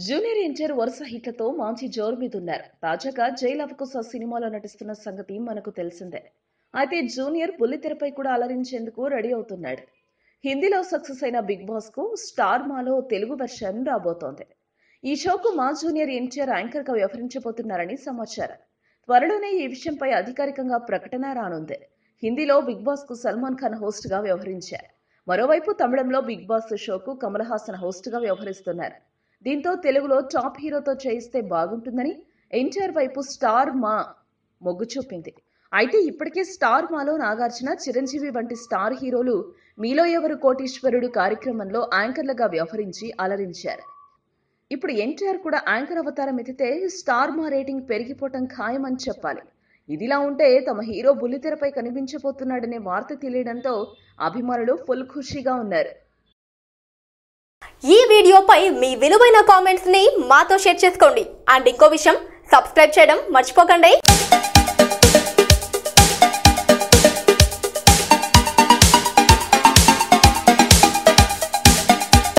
Junior NTR వరుస హిట్లతో మంచి జోరు మీదున్నారు. తాజాగా జై లవకుశ సినిమాలో నటిస్తున్న సంగతి మనకు తెలిసిందే. అయితే జూనియర్ బుల్లితెరపై కూడా అలరించేందుకు రెడీ అవుతున్నాడు. హిందీలో సక్సెస్ అయిన బిగ్ బాస్ కు స్టార్ మాలో తెలుగు వెర్షన్ రాబోతోంది. ఈ షోకు మా జూనియర్ ఎన్టీఆర్ యాంకర్ గా వ్యవహరించబోతున్నారని సమాచారం. త్వరలోనే ఈ విషయంపై అధికారికంగా ప్రకటన రానుంది. హిందీలో బిగ్ బాస్ కు సల్మాన్ ఖాన్ హోస్ట్ గా వ్యవహరించారు. మరోవైపు తమిళంలో బిగ్ బాస్ షోకు కమల్ హాసన్ హోస్ట్ గా వ్యవహరిస్తున్నారు. దీంతో తెలుగులో టాప్ హీరోతో చేయిస్తే బాగుంటుందని ఎన్టీఆర్ వైపు స్టార్ మా మొగ్గు చూపింది. అయితే ఇప్పటికే స్టార్ మాలో నాగార్జున, చిరంజీవి వంటి స్టార్ హీరోలు మీలో ఎవరు కోటీశ్వరుడు కార్యక్రమంలో యాంకర్లుగా వ్యవహరించి అలరించారు. ఇప్పుడు ఎన్టీఆర్ కూడా యాంకర్ అవతారం ఎత్తితే స్టార్ మా రేటింగ్ పెరిగిపోవటం ఖాయమని చెప్పాలి. ఇదిలా ఉంటే తమ హీరో బుల్లితెరపై కనిపించబోతున్నాడనే వార్త తెలియడంతో అభిమానులు ఫుల్ ఖుషీగా ఉన్నారు. ఈ వీడియోపై మీ విలువైన కామెంట్స్ ని మాతో షేర్ చేసుకోండి. అండ్ ఇంకో విషయం, సబ్స్క్రైబ్ చేయడం మర్చిపోకండి.